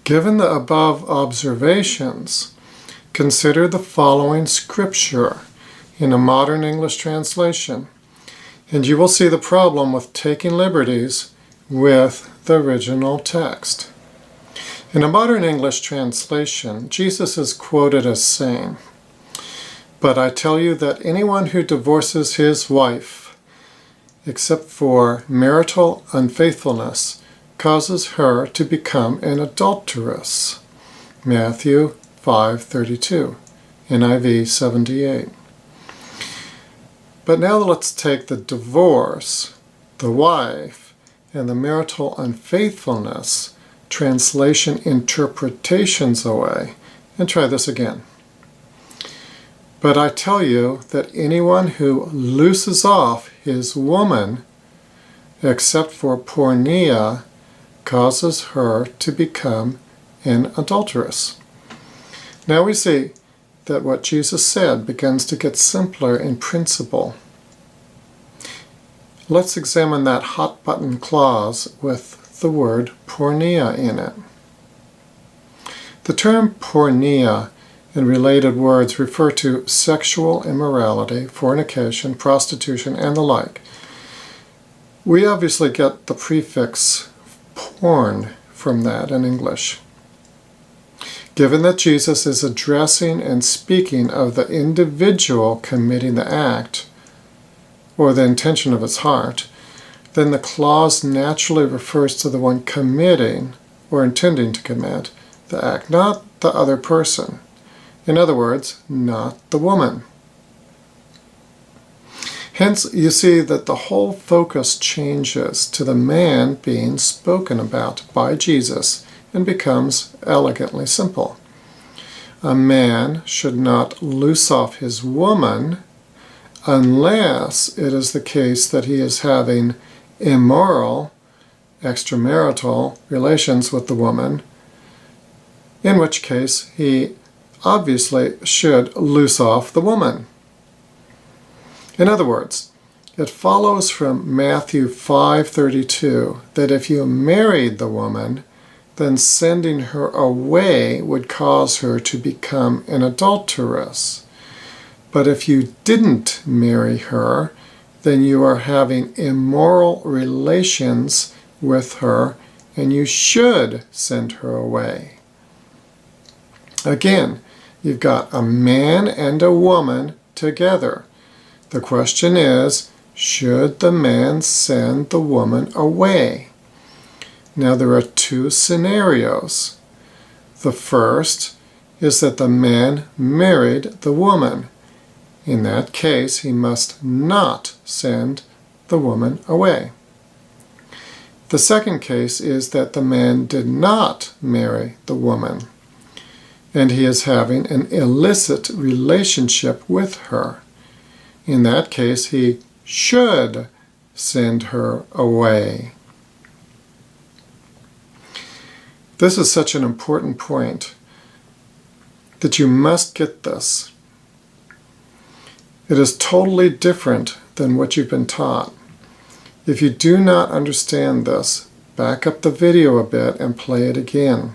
Given the above observations, consider the following scripture in a modern English translation, and you will see the problem with taking liberties with the original text. In a modern English translation, Jesus is quoted as saying, "But I tell you that anyone who divorces his wife, except for marital unfaithfulness, causes her to become an adulteress." Matthew 5:32, NIV 78. But now let's take the divorce, the wife, and the marital unfaithfulness translation interpretations away and try this again. "But I tell you that anyone who looses off his woman, except for porneia, causes her to become an adulteress." Now we see that what Jesus said begins to get simpler in principle. Let's examine that hot button clause with the word porneia in it. The term porneia and related words refer to sexual immorality, fornication, prostitution, and the like. We obviously get the prefix porn from that in English. Given that Jesus is addressing and speaking of the individual committing the act, or the intention of his heart, then the clause naturally refers to the one committing or intending to commit the act, not the other person. In other words, not the woman. Hence, you see that the whole focus changes to the man being spoken about by Jesus and becomes elegantly simple. A man should not loose off his woman unless it is the case that he is having immoral, extramarital relations with the woman, in which case he obviously should loose off the woman. In other words, it follows from Matthew 5:32 that if you married the woman, then sending her away would cause her to become an adulteress. But if you didn't marry her, then you are having immoral relations with her, and you should send her away. Again, you've got a man and a woman together. The question is, should the man send the woman away? Now there are two scenarios. The first is that the man married the woman. In that case, he must not send the woman away. The second case is that the man did not marry the woman, and he is having an illicit relationship with her. In that case, he should send her away. This is such an important point that you must get this. It is totally different than what you've been taught. If you do not understand this, back up the video a bit and play it again.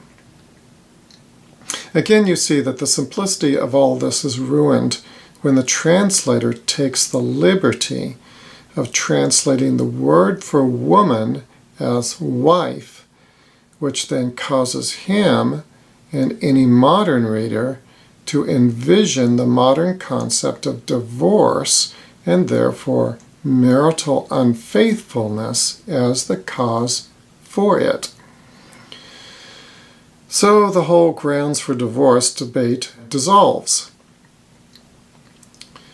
Again, you see that the simplicity of all this is ruined when the translator takes the liberty of translating the word for woman as wife, which then causes him and any modern reader to envision the modern concept of divorce and therefore marital unfaithfulness as the cause for it. So the whole grounds for divorce debate dissolves.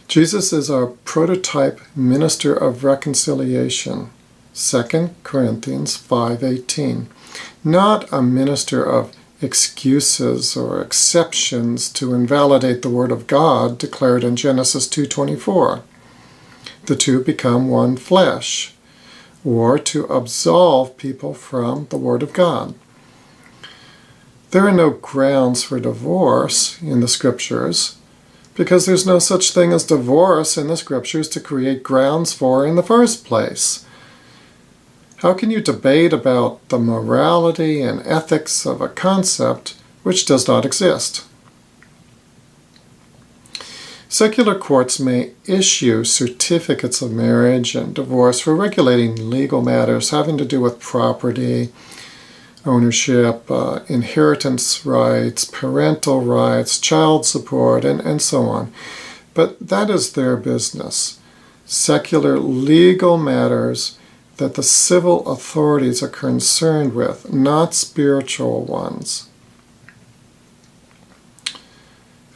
Jesus is our prototype minister of reconciliation, 2 Corinthians 5:18, not a minister of excuses or exceptions to invalidate the Word of God declared in Genesis 2:24. The two become one flesh, or to absolve people from the Word of God. There are no grounds for divorce in the Scriptures, because there's no such thing as divorce in the Scriptures to create grounds for in the first place. How can you debate about the morality and ethics of a concept which does not exist? Secular courts may issue certificates of marriage and divorce for regulating legal matters having to do with property, ownership, inheritance rights, parental rights, child support, and so on. But that is their business. Secular legal matters that the civil authorities are concerned with, not spiritual ones.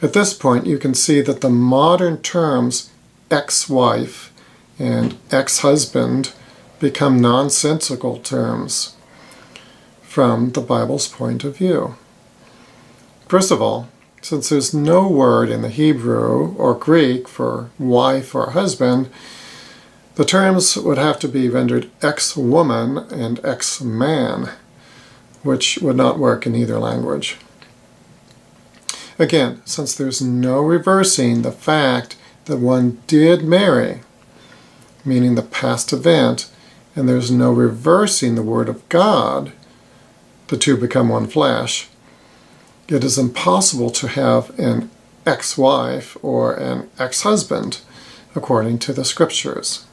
At this point, you can see that the modern terms ex-wife and ex-husband become nonsensical terms from the Bible's point of view. First of all, since there's no word in the Hebrew or Greek for wife or husband, the terms would have to be rendered ex-woman and ex-man, which would not work in either language. Again, since there's no reversing the fact that one did marry, meaning the past event, and there's no reversing the Word of God, the two become one flesh, it is impossible to have an ex-wife or an ex-husband according to the Scriptures.